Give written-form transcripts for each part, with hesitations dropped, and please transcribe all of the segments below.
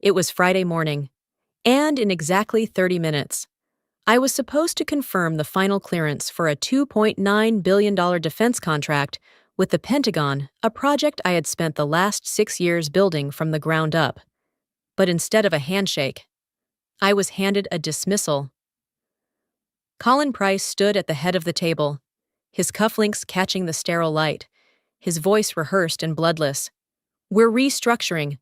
It was Friday morning, and in exactly 30 minutes, I was supposed to confirm the final clearance for a $2.9 billion defense contract with the Pentagon, a project I had spent the last 6 years building from the ground up. But instead of a handshake, I was handed a dismissal. Colin Price stood at the head of the table, his cufflinks catching the sterile light, his voice rehearsed and bloodless. "We're restructuring.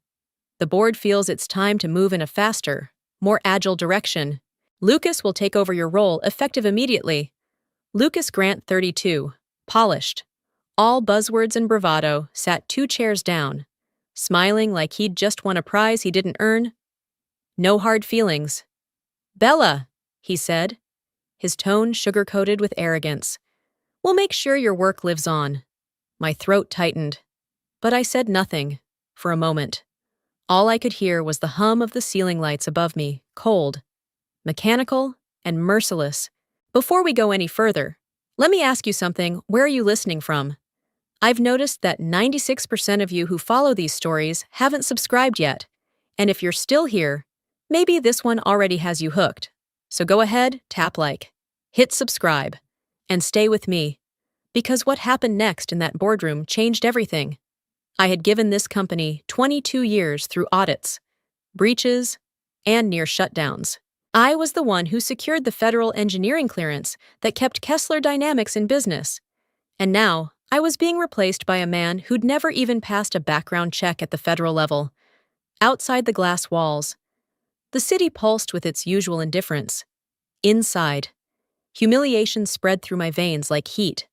The board feels it's time to move in a faster, more agile direction. Lucas will take over your role effective immediately." Lucas Grant, 32, polished, all buzzwords and bravado, sat 2 chairs down, smiling like he'd just won a prize he didn't earn. No hard feelings. "Bella," he said, his tone sugar-coated with arrogance, "we'll make sure your work lives on." My throat tightened, but I said nothing, for a moment. All I could hear was the hum of the ceiling lights above me, cold, mechanical, and merciless. "Before we go any further, let me ask you something. Where are you listening from? I've noticed that 96% of you who follow these stories haven't subscribed yet, and if you're still here, maybe this one already has you hooked. So go ahead, tap like, hit subscribe, and stay with me, because what happened next in that boardroom changed everything. I had given this company 22 years through audits, breaches, and near shutdowns. I was the one who secured the federal engineering clearance that kept Kessler Dynamics in business. And now, I was being replaced by a man who'd never even passed a background check at the federal level. Outside the glass walls, the city pulsed with its usual indifference. Inside, humiliation spread through my veins like heat.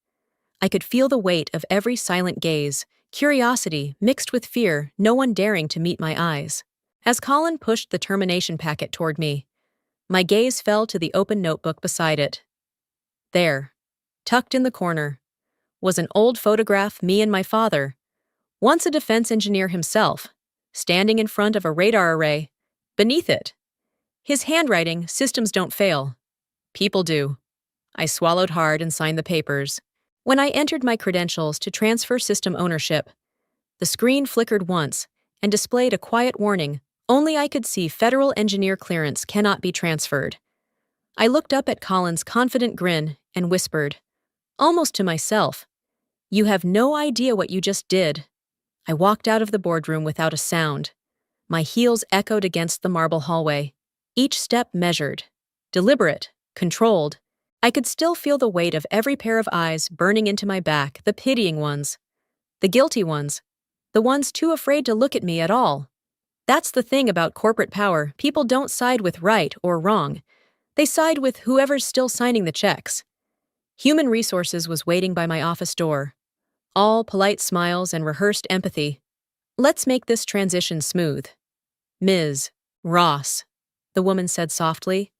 I could feel the weight of every silent gaze, curiosity mixed with fear, no one daring to meet my eyes. As Colin pushed the termination packet toward me, my gaze fell to the open notebook beside it. There, tucked in the corner, was an old photograph, me and my father, once a defense engineer himself, standing in front of a radar array. Beneath it, his handwriting, "Systems don't fail. People do." I swallowed hard and signed the papers. When I entered my credentials to transfer system ownership, the screen flickered once and displayed a quiet warning. Only I could see federal engineer clearance cannot be transferred. I looked up at Colin's confident grin and whispered, almost to myself, "You have no idea what you just did." I walked out of the boardroom without a sound. My heels echoed against the marble hallway, each step measured, deliberate, controlled. I could still feel the weight of every pair of eyes burning into my back, the pitying ones, the guilty ones, the ones too afraid to look at me at all. That's the thing about corporate power. People don't side with right or wrong. They side with whoever's still signing the checks. Human Resources was waiting by my office door, all polite smiles and rehearsed empathy. "Let's make this transition smooth. Ms. Ross," the woman said softly,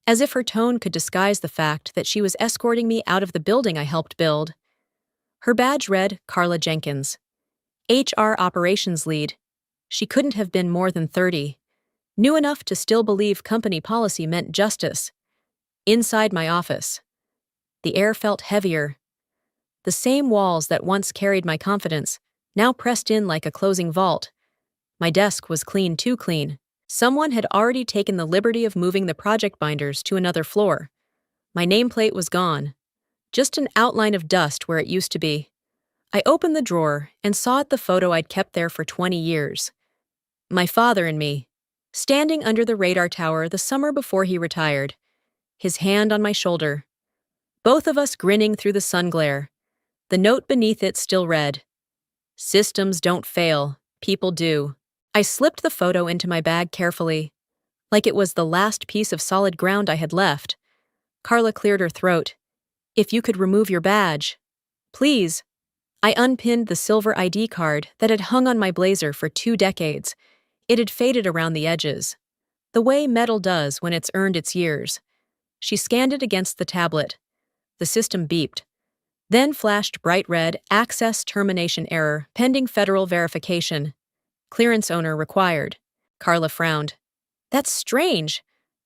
as if her tone could disguise the fact that she was escorting me out of the building I helped build. Her badge read Carla Jenkins, HR Operations Lead. She couldn't have been more than 30, knew enough to still believe company policy meant justice. Inside my office, the air felt heavier. The same walls that once carried my confidence now pressed in like a closing vault. My desk was clean, too clean. Someone had already taken the liberty of moving the project binders to another floor. My nameplate was gone, just an outline of dust where it used to be. I opened the drawer and saw the photo I'd kept there for 20 years. My father and me, standing under the radar tower the summer before he retired, his hand on my shoulder. Both of us grinning through the sun glare. The note beneath it still read, "Systems don't fail, people do." I slipped the photo into my bag carefully, like it was the last piece of solid ground I had left. Carla cleared her throat. "If you could remove your badge. Please." I unpinned the silver ID card that had hung on my blazer for 2 decades. It had faded around the edges, the way metal does when it's earned its years. She scanned it against the tablet. The system beeped, then flashed bright red, "Access termination error, pending federal verification. Clearance owner required." Carla frowned. "That's strange."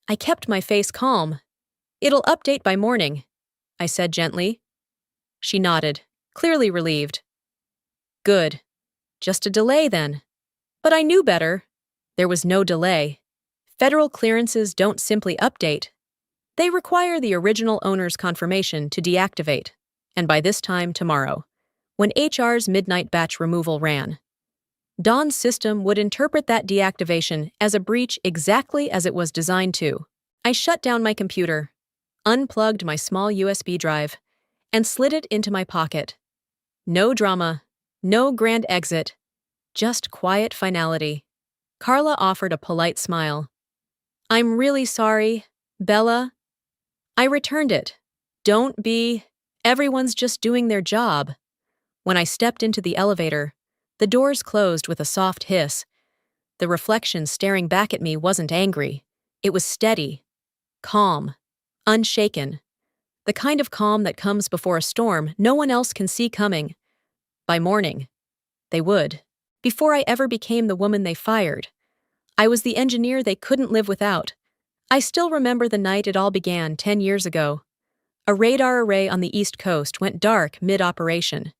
I kept my face calm. "It'll update by morning," I said gently. She nodded, clearly relieved. "Good. Just a delay then." But I knew better. There was no delay. Federal clearances don't simply update. They require the original owner's confirmation to deactivate. And by this time tomorrow, when HR's midnight batch removal ran, Dawn's system would interpret that deactivation as a breach exactly as it was designed to. I shut down my computer, unplugged my small USB drive, and slid it into my pocket. No drama, no grand exit, just quiet finality. Carla offered a polite smile. "I'm really sorry, Bella." I returned it. "Don't be. Everyone's just doing their job." When I stepped into the elevator, the doors closed with a soft hiss. The reflection staring back at me wasn't angry. It was steady, calm, unshaken. The kind of calm that comes before a storm no one else can see coming. By morning, they would. Before I ever became the woman they fired, I was the engineer they couldn't live without. I still remember the night it all began 10 years ago. A radar array on the East Coast went dark mid-operation.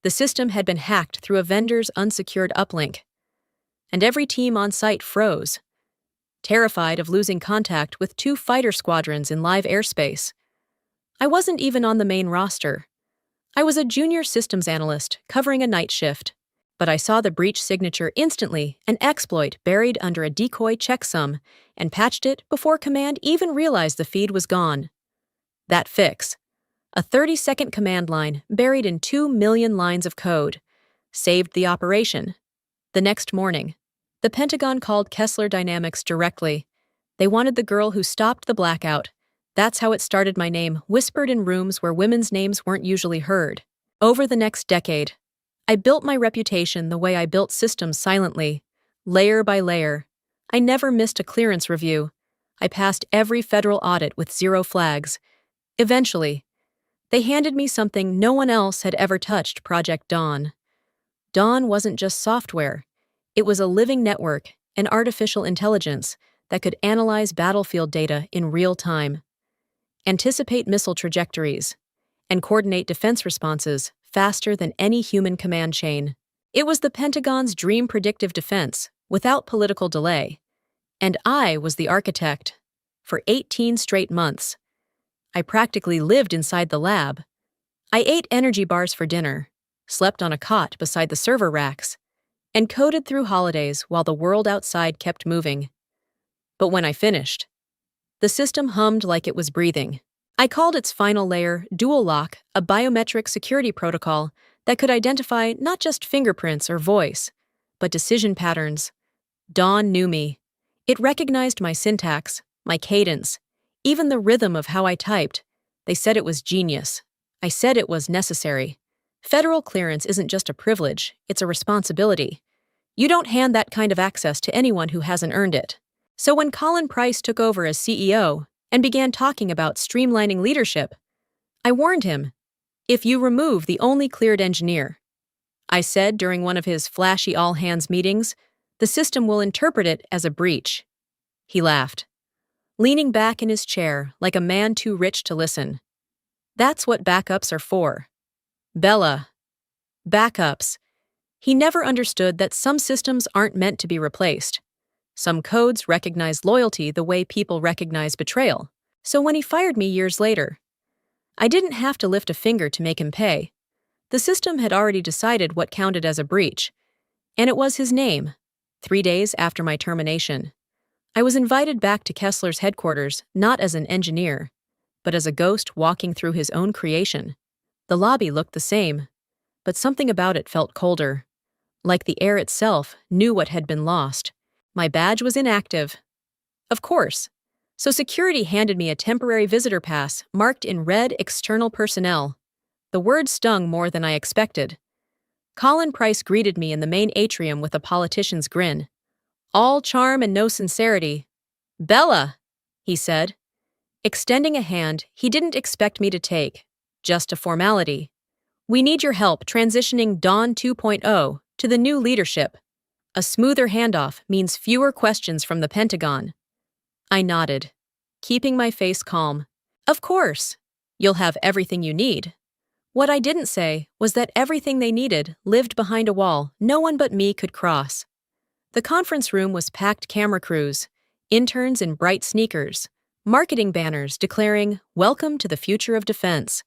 The system had been hacked through a vendor's unsecured uplink, and every team on site froze, terrified of losing contact with 2 fighter squadrons in live airspace. I wasn't even on the main roster. I was a junior systems analyst covering a night shift, but I saw the breach signature instantly, an exploit buried under a decoy checksum, and patched it before command even realized the feed was gone. That fix, a 30-second command line buried in 2 million lines of code, saved the operation. The next morning, the Pentagon called Kessler Dynamics directly. They wanted the girl who stopped the blackout. That's how it started. My name whispered in rooms where women's names weren't usually heard. Over the next decade, I built my reputation the way I built systems silently, layer by layer. I never missed a clearance review. I passed every federal audit with 0 flags. Eventually, they handed me something no one else had ever touched: Project Dawn. Dawn wasn't just software. It was a living network, an artificial intelligence that could analyze battlefield data in real time, anticipate missile trajectories, and coordinate defense responses faster than any human command chain. It was the Pentagon's dream predictive defense, without political delay. And I was the architect. For 18 straight months, I practically lived inside the lab. I ate energy bars for dinner, slept on a cot beside the server racks, and coded through holidays while the world outside kept moving. But when I finished, the system hummed like it was breathing. I called its final layer Dual Lock, a biometric security protocol that could identify not just fingerprints or voice, but decision patterns. Dawn knew me. It recognized my syntax, my cadence, even the rhythm of how I typed. They said it was genius. I said it was necessary. Federal clearance isn't just a privilege, it's a responsibility. You don't hand that kind of access to anyone who hasn't earned it. So when Colin Price took over as CEO and began talking about streamlining leadership, I warned him, "If you remove the only cleared engineer," I said during one of his flashy all-hands meetings, "the system will interpret it as a breach." He laughed, leaning back in his chair like a man too rich to listen. That's what backups are for. Bella. Backups. He never understood that some systems aren't meant to be replaced. Some codes recognize loyalty the way people recognize betrayal. So when he fired me years later, I didn't have to lift a finger to make him pay. The system had already decided what counted as a breach, and it was his name. 3 days after my termination, I was invited back to Kessler's headquarters not as an engineer, but as a ghost walking through his own creation. The lobby looked the same, but something about it felt colder, like the air itself knew what had been lost. My badge was inactive. Of course. So security handed me a temporary visitor pass marked in red external personnel. The word stung more than I expected. Colin Price greeted me in the main atrium with a politician's grin. All charm and no sincerity. "Bella," he said, extending a hand he didn't expect me to take, just a formality. "We need your help transitioning Dawn 2.0 to the new leadership. A smoother handoff means fewer questions from the Pentagon." I nodded, keeping my face calm. "Of course. You'll have everything you need." What I didn't say was that everything they needed lived behind a wall no one but me could cross. The conference room was packed camera crews, interns in bright sneakers, marketing banners declaring, "Welcome to the future of defense."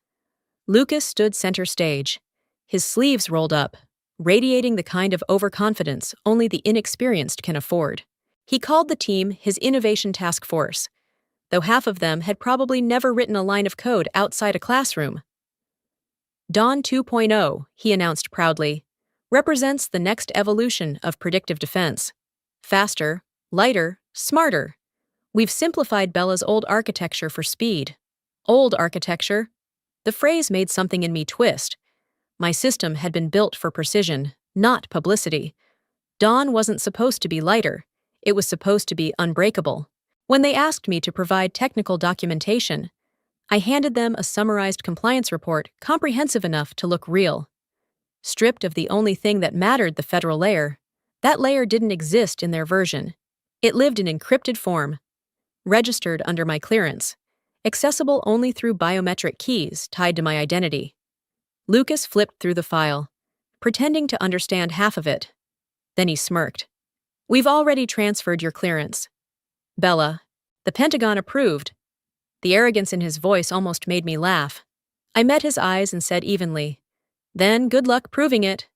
Lucas stood center stage, his sleeves rolled up, radiating the kind of overconfidence only the inexperienced can afford. He called the team his Innovation Task Force, though half of them had probably never written a line of code outside a classroom. Dawn 2.0, he announced proudly, represents the next evolution of predictive defense. Faster, lighter, smarter. We've simplified Bella's old architecture for speed. Old architecture? The phrase made something in me twist. My system had been built for precision, not publicity. Dawn wasn't supposed to be lighter. It was supposed to be unbreakable. When they asked me to provide technical documentation, I handed them a summarized compliance report comprehensive enough to look real. Stripped of the only thing that mattered, the federal layer, that layer didn't exist in their version. It lived in encrypted form, registered under my clearance, accessible only through biometric keys tied to my identity. Lucas flipped through the file, pretending to understand half of it. Then he smirked. "We've already transferred your clearance. Bella, the Pentagon approved." The arrogance in his voice almost made me laugh. I met his eyes and said evenly, "Then good luck proving it."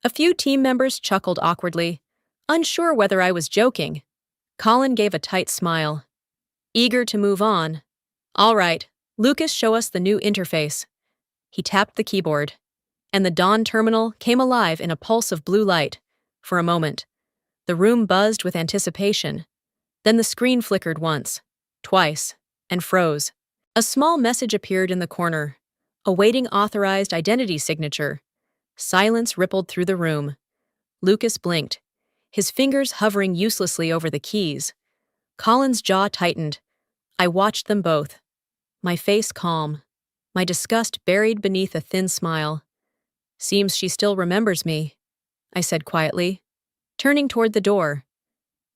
A few team members chuckled awkwardly, unsure whether I was joking. Colin gave a tight smile, eager to move on. "All right, Lucas, show us the new interface." He tapped the keyboard, and the Dawn terminal came alive in a pulse of blue light. For a moment, the room buzzed with anticipation. Then the screen flickered once, twice, and froze. A small message appeared in the corner, awaiting authorized identity signature. Silence rippled through the room. Lucas blinked, his fingers hovering uselessly over the keys. Colin's jaw tightened. I watched them both, my face calm, my disgust buried beneath a thin smile. "Seems she still remembers me," I said quietly, turning toward the door.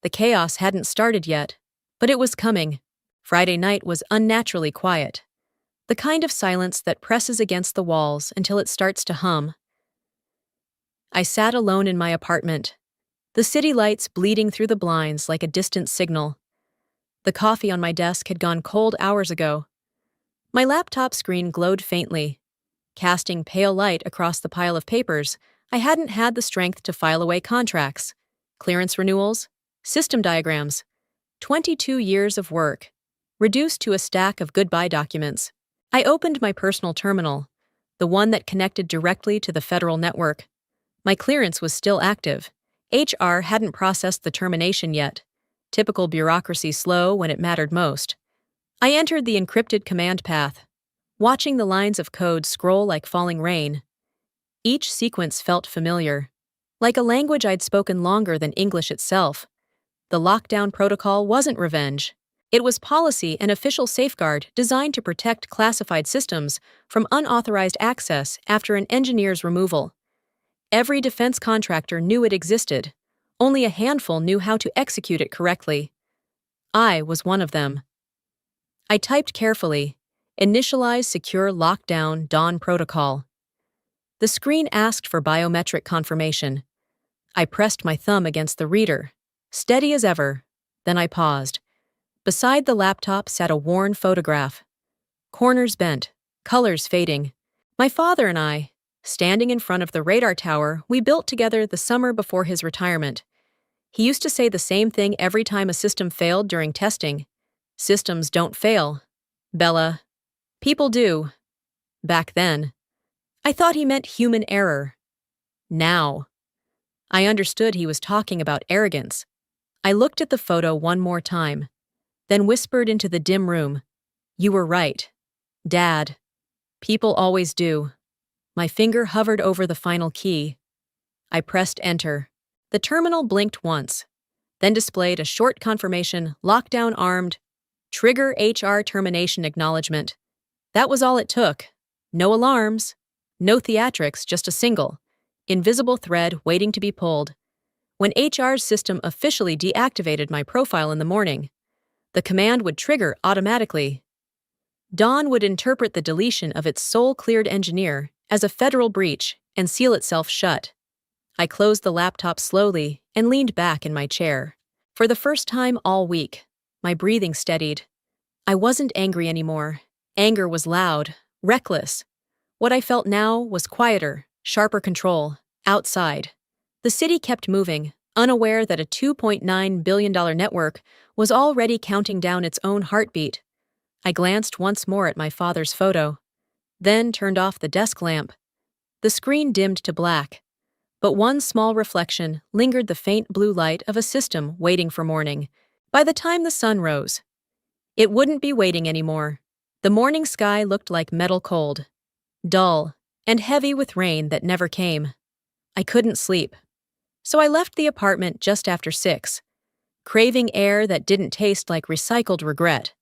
The chaos hadn't started yet, but it was coming. Friday night was unnaturally quiet, the kind of silence that presses against the walls until it starts to hum. I sat alone in my apartment, the city lights bleeding through the blinds like a distant signal. The coffee on my desk had gone cold hours ago. My laptop screen glowed faintly, casting pale light across the pile of papers. I hadn't had the strength to file away contracts, clearance renewals, system diagrams. 22 years of work, reduced to a stack of goodbye documents. I opened my personal terminal, the one that connected directly to the federal network. My clearance was still active. HR hadn't processed the termination yet. Typical bureaucracy slow when it mattered most. I entered the encrypted command path, watching the lines of code scroll like falling rain. Each sequence felt familiar, like a language I'd spoken longer than English itself. The lockdown protocol wasn't revenge. It was policy and official safeguard designed to protect classified systems from unauthorized access after an engineer's removal. Every defense contractor knew it existed. Only a handful knew how to execute it correctly. I was one of them. I typed carefully, "Initialize secure lockdown Dawn protocol." The screen asked for biometric confirmation. I pressed my thumb against the reader, steady as ever. Then I paused. Beside the laptop sat a worn photograph. Corners bent, colors fading. My father and I, standing in front of the radar tower we built together the summer before his retirement. He used to say the same thing every time a system failed during testing. "Systems don't fail, Bella. People do." Back then, I thought he meant human error. Now, I understood he was talking about arrogance. I looked at the photo one more time, then whispered into the dim room, "You were right, Dad. People always do." My finger hovered over the final key. I pressed enter. The terminal blinked once, then displayed a short confirmation, "Lockdown armed. Trigger HR termination acknowledgement." That was all it took. No alarms, no theatrics, just a single, invisible thread waiting to be pulled. When HR's system officially deactivated my profile in the morning, the command would trigger automatically. Dawn would interpret the deletion of its sole cleared engineer as a federal breach and seal itself shut. I closed the laptop slowly and leaned back in my chair. For the first time all week, my breathing steadied. I wasn't angry anymore. Anger was loud, reckless. What I felt now was quieter, sharper control, outside. The city kept moving, unaware that a $2.9 billion network was already counting down its own heartbeat. I glanced once more at my father's photo, then turned off the desk lamp. The screen dimmed to black, but one small reflection lingered, the faint blue light of a system waiting for morning. By the time the sun rose, it wouldn't be waiting anymore. The morning sky looked like metal cold, dull, and heavy with rain that never came. I couldn't sleep, so I left the apartment just after 6, craving air that didn't taste like recycled regret.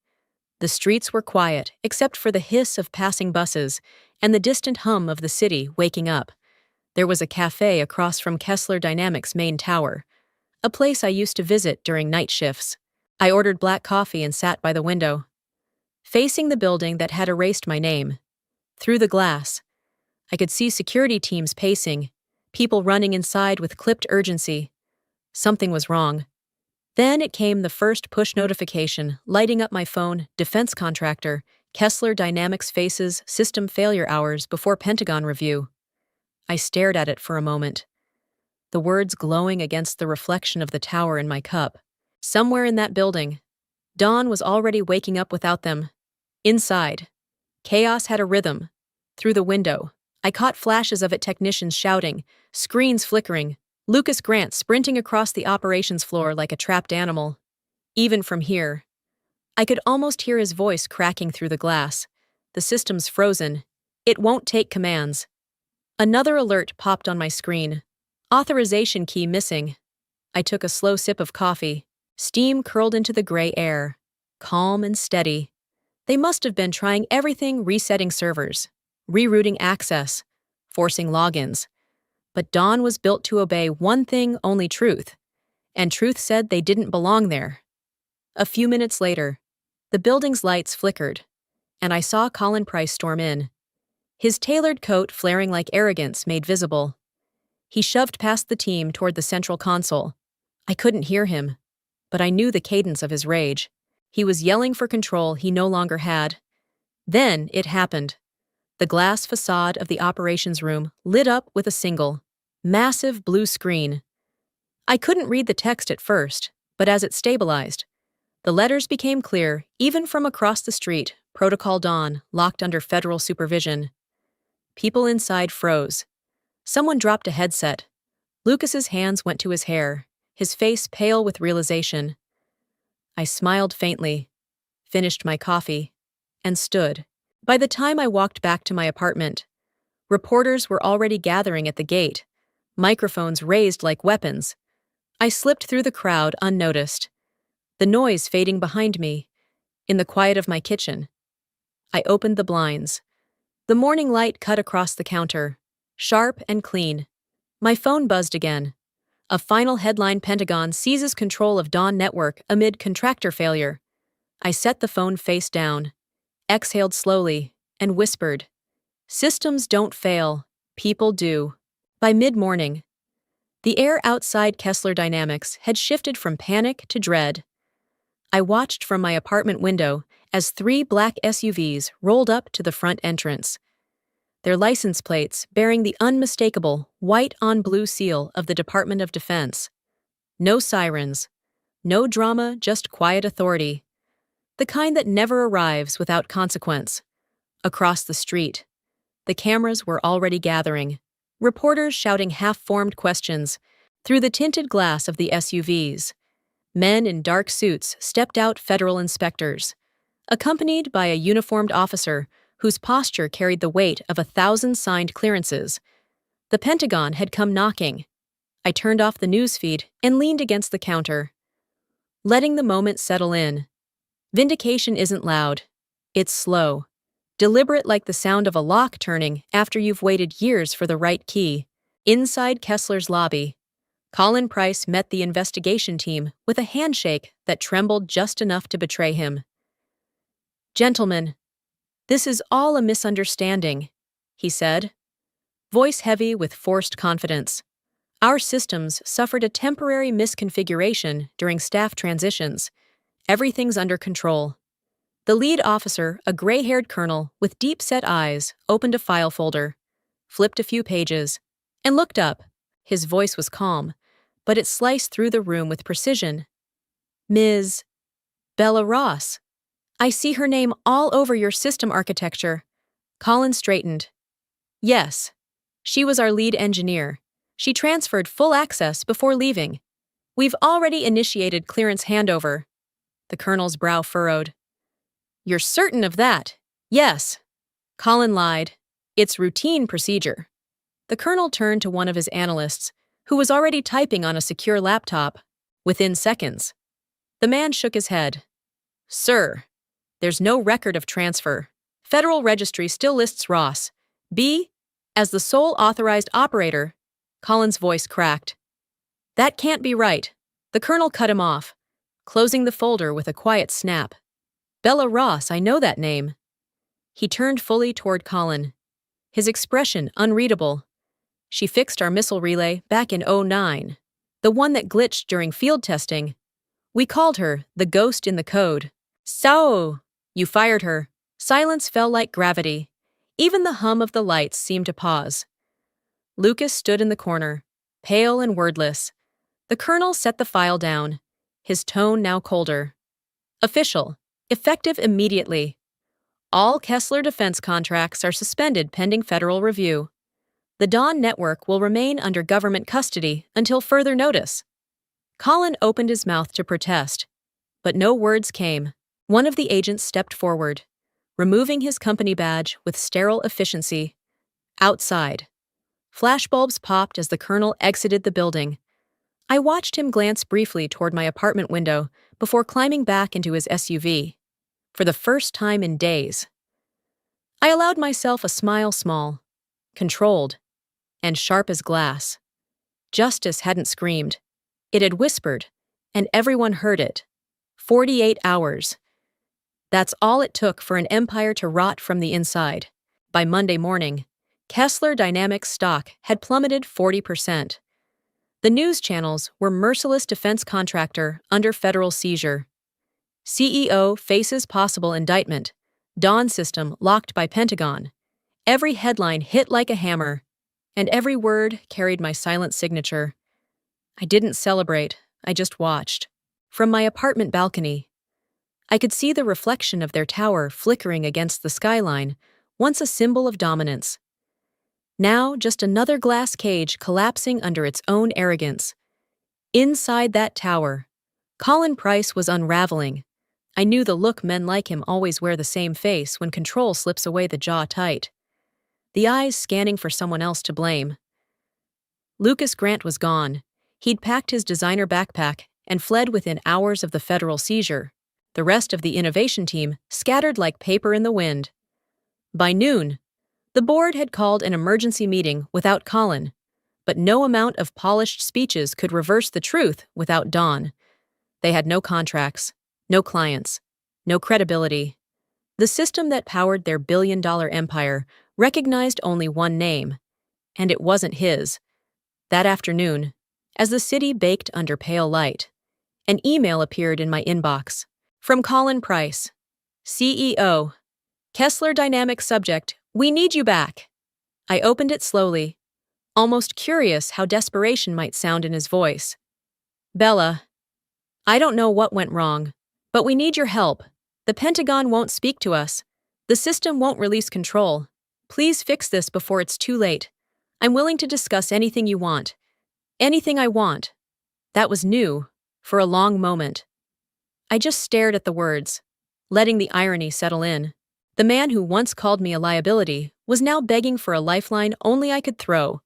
The streets were quiet, except for the hiss of passing buses and the distant hum of the city waking up. There was a cafe across from Kessler Dynamics' main tower, a place I used to visit during night shifts. I ordered black coffee and sat by the window, facing the building that had erased my name. Through the glass, I could see security teams pacing, people running inside with clipped urgency. Something was wrong. Then it came, the first push notification, lighting up my phone: defense contractor, Kessler Dynamics faces system failure hours before Pentagon review. I stared at it for a moment, the words glowing against the reflection of the tower in my cup. Somewhere in that building, dawn was already waking up without them. Inside, chaos had a rhythm. Through the window, I caught flashes of it: technicians shouting, screens flickering, Lucas Grant sprinting across the operations floor like a trapped animal. Even from here, I could almost hear his voice cracking through the glass. The system's frozen. It won't take commands. Another alert popped on my screen. Authorization key missing. I took a slow sip of coffee. Steam curled into the gray air, calm and steady. They must have been trying everything: resetting servers, rerouting access, forcing logins. But Dawn was built to obey one thing only: truth. And truth said they didn't belong there. A few minutes later, the building's lights flickered, and I saw Colin Price storm in, his tailored coat flaring like arrogance made visible. He shoved past the team toward the central console. I couldn't hear him, but I knew the cadence of his rage. He was yelling for control he no longer had. Then it happened. The glass facade of the operations room lit up with a single, massive blue screen. I couldn't read the text at first, but as it stabilized, the letters became clear, even from across the street: Protocol Dawn, locked under federal supervision. People inside froze. Someone dropped a headset. Lucas's hands went to his hair, his face pale with realization. I smiled faintly, finished my coffee, and stood. By the time I walked back to my apartment, reporters were already gathering at the gate, microphones raised like weapons. I slipped through the crowd unnoticed, the noise fading behind me. In the quiet of my kitchen, I opened the blinds. The morning light cut across the counter, sharp and clean. My phone buzzed again. A final headline: Pentagon seizes control of Dawn network amid contractor failure. I set the phone face down, exhaled slowly, and whispered, "Systems don't fail, people do." By mid-morning, the air outside Kessler Dynamics had shifted from panic to dread. I watched from my apartment window as 3 black SUVs rolled up to the front entrance, their license plates bearing the unmistakable white-on-blue seal of the Department of Defense. No sirens, no drama, just quiet authority, the kind that never arrives without consequence. Across the street, the cameras were already gathering, reporters shouting half-formed questions through the tinted glass of the SUVs. Men in dark suits stepped out: federal inspectors, accompanied by a uniformed officer whose posture carried the weight of 1,000 signed clearances. The Pentagon had come knocking. I turned off the newsfeed and leaned against the counter, letting the moment settle in. Vindication isn't loud. It's slow, deliberate, like the sound of a lock turning after you've waited years for the right key. Inside Kessler's lobby, Colin Price met the investigation team with a handshake that trembled just enough to betray him. "Gentlemen, this is all a misunderstanding," he said, voice heavy with forced confidence. Our systems suffered a temporary misconfiguration during staff transitions. Everything's under control. The lead officer, a gray-haired colonel with deep-set eyes, opened a file folder, flipped a few pages, and looked up. His voice was calm, but it sliced through the room with precision. Ms. Bella Ross. I see her name all over your system architecture. Colin straightened. Yes. She was our lead engineer. She transferred full access before leaving. We've already initiated clearance handover. The colonel's brow furrowed. You're certain of that? Yes. Colin lied. It's routine procedure. The colonel turned to one of his analysts, who was already typing on a secure laptop. Within seconds. The man shook his head. Sir, there's no record of transfer. Federal Registry still lists Ross, B, as the sole authorized operator. Colin's voice cracked. That can't be right. The colonel cut him off, closing the folder with a quiet snap. Bella Ross, I know that name. He turned fully toward Colin, his expression unreadable. She fixed our missile relay back in '09, the one that glitched during field testing. We called her the ghost in the code. So, you fired her. Silence fell like gravity. Even the hum of the lights seemed to pause. Lucas stood in the corner, pale and wordless. The colonel set the file down, his tone now colder. Official. Effective immediately. All Kessler defense contracts are suspended pending federal review. The Dawn network will remain under government custody until further notice. Colin opened his mouth to protest, but no words came. One of the agents stepped forward, removing his company badge with sterile efficiency. Outside. Flashbulbs popped as the colonel exited the building. I watched him glance briefly toward my apartment window before climbing back into his SUV. For the first time in days. I allowed myself a smile small, controlled, and sharp as glass. Justice hadn't screamed. It had whispered, and everyone heard it. 48 hours. That's all it took for an empire to rot from the inside. By Monday morning, Kessler Dynamics stock had plummeted 40%. The news channels were merciless defense contractor under federal seizure. CEO faces possible indictment. Dawn system locked by Pentagon. Every headline hit like a hammer, and every word carried my silent signature. I didn't celebrate, I just watched. From my apartment balcony, I could see the reflection of their tower flickering against the skyline, once a symbol of dominance. Now just another glass cage collapsing under its own arrogance. Inside that tower, Colin Price was unraveling. I knew the look men like him always wear the same face when control slips away, the jaw tight. The eyes scanning for someone else to blame. Lucas Grant was gone. He'd packed his designer backpack and fled within hours of the federal seizure. The rest of the innovation team scattered like paper in the wind. By noon, the board had called an emergency meeting without Colin, but no amount of polished speeches could reverse the truth without Dawn. They had no contracts. No clients, no credibility. The system that powered their billion-dollar empire recognized only one name, and it wasn't his. That afternoon, as the city baked under pale light, an email appeared in my inbox. From Colin Price, CEO, Kessler Dynamics subject, we need you back. I opened it slowly, almost curious how desperation might sound in his voice. Bella, I don't know what went wrong. But we need your help. The Pentagon won't speak to us. The system won't release control. Please fix this before it's too late. I'm willing to discuss anything you want. Anything I want. That was new, for a long moment. I just stared at the words, letting the irony settle in. The man who once called me a liability was now begging for a lifeline only I could throw.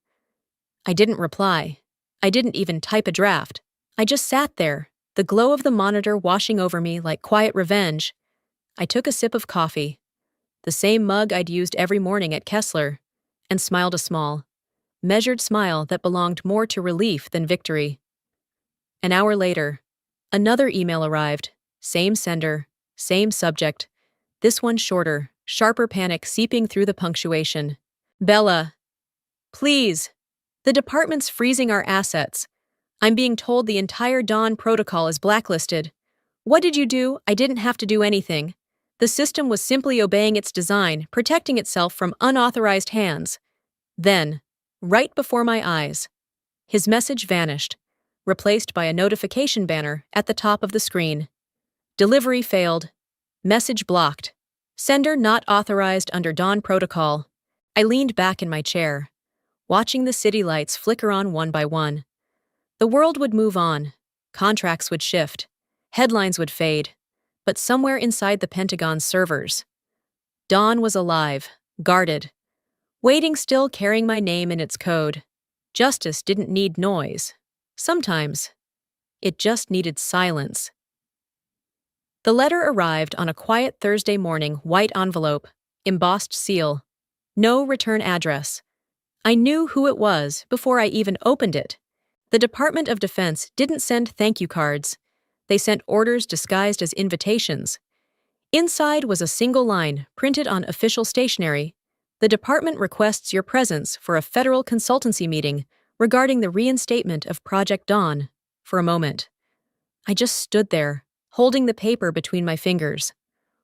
I didn't reply. I didn't even type a draft. I just sat there, the glow of the monitor washing over me like quiet revenge. I took a sip of coffee, the same mug I'd used every morning at Kessler, and smiled a small, measured smile that belonged more to relief than victory. An hour later, another email arrived, same sender, same subject, this one shorter, sharper panic seeping through the punctuation. Bella, please, The department's freezing our assets. I'm being told the entire Dawn protocol is blacklisted. What did you do? I didn't have to do anything. The system was simply obeying its design, protecting itself from unauthorized hands. Then, right before my eyes, his message vanished, replaced by a notification banner at the top of the screen. Delivery failed. Message blocked. Sender not authorized under Dawn protocol. I leaned back in my chair, watching the city lights flicker on one by one. The world would move on. Contracts would shift. Headlines would fade. But somewhere inside the Pentagon's servers, Dawn was alive, guarded, waiting still, carrying my name in its code. Justice didn't need noise. Sometimes, it just needed silence. The letter arrived on a quiet Thursday morning, white envelope, embossed seal. No return address. I knew who it was before I even opened it. The Department of Defense didn't send thank you cards. They sent orders disguised as invitations. Inside was a single line, printed on official stationery. The department requests your presence for a federal consultancy meeting regarding the reinstatement of Project Dawn. For a moment, I just stood there, holding the paper between my fingers,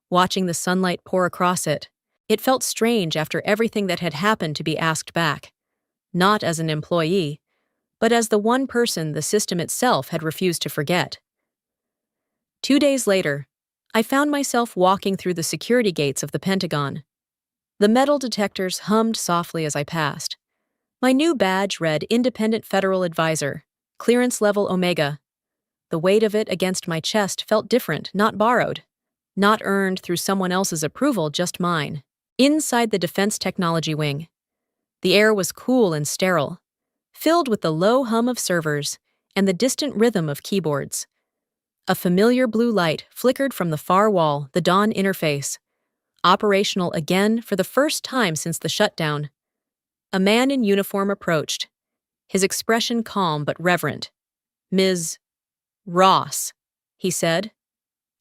watching the sunlight pour across it. It felt strange after everything that had happened to be asked back, not as an employee, but as the one person the system itself had refused to forget. 2 days later, I found myself walking through the security gates of the Pentagon. The metal detectors hummed softly as I passed. My new badge read Independent Federal Advisor, Clearance Level Omega. The weight of it against my chest felt different, not borrowed. Not earned through someone else's approval, just mine. Inside the Defense Technology Wing, the air was cool and sterile, filled with the low hum of servers and the distant rhythm of keyboards. A familiar blue light flickered from the far wall, the Dawn interface, operational again for the first time since the shutdown. A man in uniform approached, his expression calm but reverent. "Ms. Ross," he said,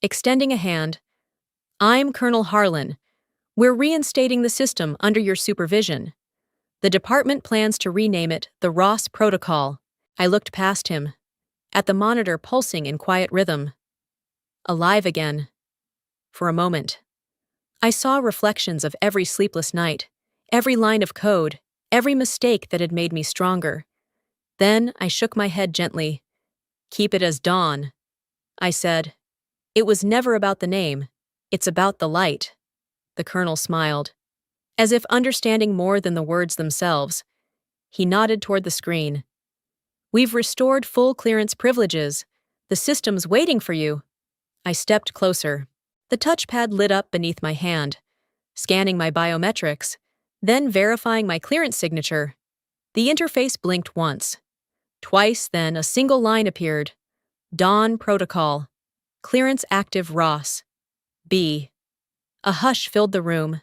extending a hand. "I'm Colonel Harlan. We're reinstating the system under your supervision. The department plans to rename it the Ross Protocol." I looked past him, at the monitor pulsing in quiet rhythm. Alive again. For a moment, I saw reflections of every sleepless night, every line of code, every mistake that had made me stronger. Then I shook my head gently. "Keep it as Dawn," I said. "It was never about the name. It's about the light." The colonel smiled, as if understanding more than the words themselves. He nodded toward the screen. "We've restored full clearance privileges. The system's waiting for you." I stepped closer. The touchpad lit up beneath my hand, scanning my biometrics, then verifying my clearance signature. The interface blinked once. Twice, then a single line appeared. Dawn Protocol. Clearance active Ross. B. A hush filled the room.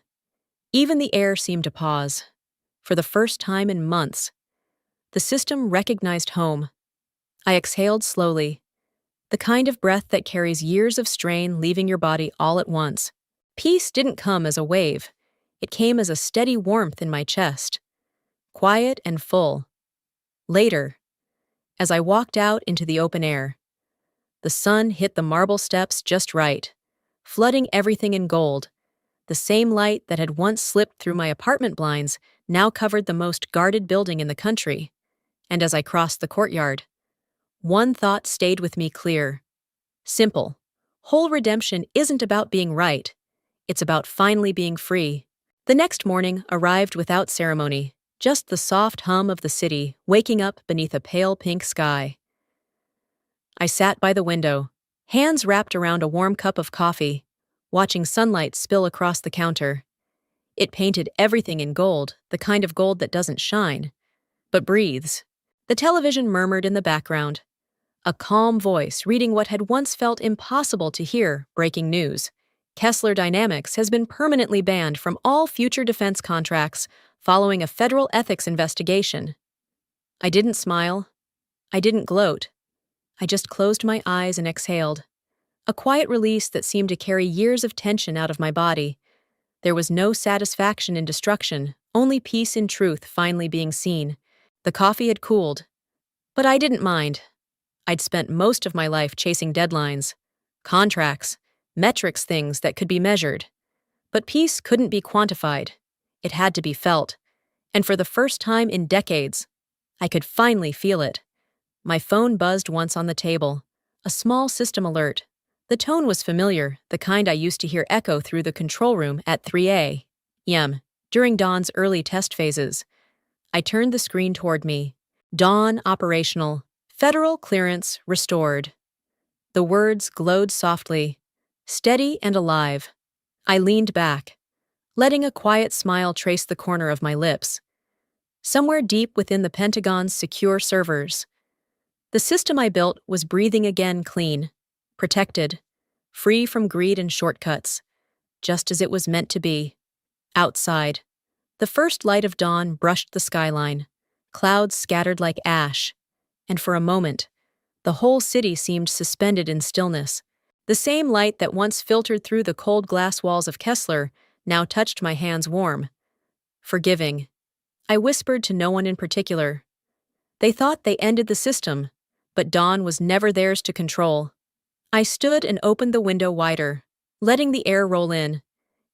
Even the air seemed to pause. For the first time in months, the system recognized home. I exhaled slowly, the kind of breath that carries years of strain leaving your body all at once. Peace didn't come as a wave. It came as a steady warmth in my chest, quiet and full. Later, as I walked out into the open air, the sun hit the marble steps just right, flooding everything in gold. The same light that had once slipped through my apartment blinds now covered the most guarded building in the country. And as I crossed the courtyard, one thought stayed with me clear. Simple. Whole redemption isn't about being right. It's about finally being free. The next morning arrived without ceremony, just the soft hum of the city waking up beneath a pale pink sky. I sat by the window, hands wrapped around a warm cup of coffee, watching sunlight spill across the counter. It painted everything in gold, the kind of gold that doesn't shine, but breathes. The television murmured in the background, a calm voice reading what had once felt impossible to hear, breaking news. Kessler Dynamics has been permanently banned from all future defense contracts following a federal ethics investigation. I didn't smile. I didn't gloat. I just closed my eyes and exhaled. A quiet release that seemed to carry years of tension out of my body. There was no satisfaction in destruction, only peace in truth finally being seen. The coffee had cooled, but I didn't mind. I'd spent most of my life chasing deadlines, contracts, metrics, things that could be measured. But peace couldn't be quantified. It had to be felt. And for the first time in decades, I could finally feel it. My phone buzzed once on the table. A small system alert. The tone was familiar, the kind I used to hear echo through the control room at 3 a.m. during Dawn's early test phases. I turned the screen toward me. Dawn operational. Federal clearance restored. The words glowed softly, steady and alive. I leaned back, letting a quiet smile trace the corner of my lips. Somewhere deep within the Pentagon's secure servers, the system I built was breathing again clean, protected, free from greed and shortcuts, just as it was meant to be. Outside, the first light of dawn brushed the skyline, clouds scattered like ash, and for a moment, the whole city seemed suspended in stillness. The same light that once filtered through the cold glass walls of Kessler now touched my hands warm. Forgiving. I whispered to no one in particular. They thought they ended the system, but dawn was never theirs to control. I stood and opened the window wider, letting the air roll in.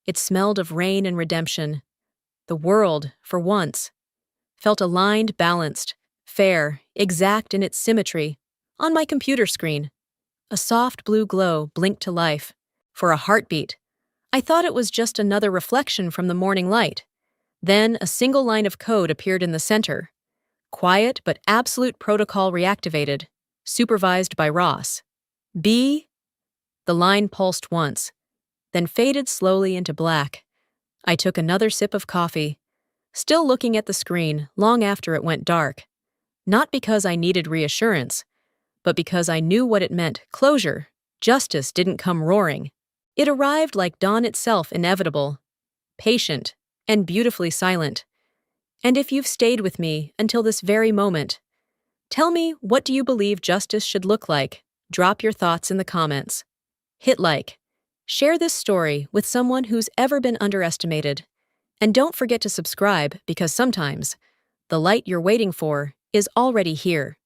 It smelled of rain and redemption. The world, for once, felt aligned, balanced, fair, exact in its symmetry. On my computer screen, a soft blue glow blinked to life. For a heartbeat, I thought it was just another reflection from the morning light. Then a single line of code appeared in the center. Quiet but absolute protocol reactivated, supervised by Ross. B. The line pulsed once, then faded slowly into black. I took another sip of coffee, still looking at the screen long after it went dark. Not because I needed reassurance, but because I knew what it meant. Closure. Justice didn't come roaring. It arrived like dawn itself, inevitable, patient, and beautifully silent. And if you've stayed with me until this very moment, tell me, what do you believe justice should look like? Drop your thoughts in the comments. Hit like. Share this story with someone who's ever been underestimated. And don't forget to subscribe, because sometimes the light you're waiting for is already here.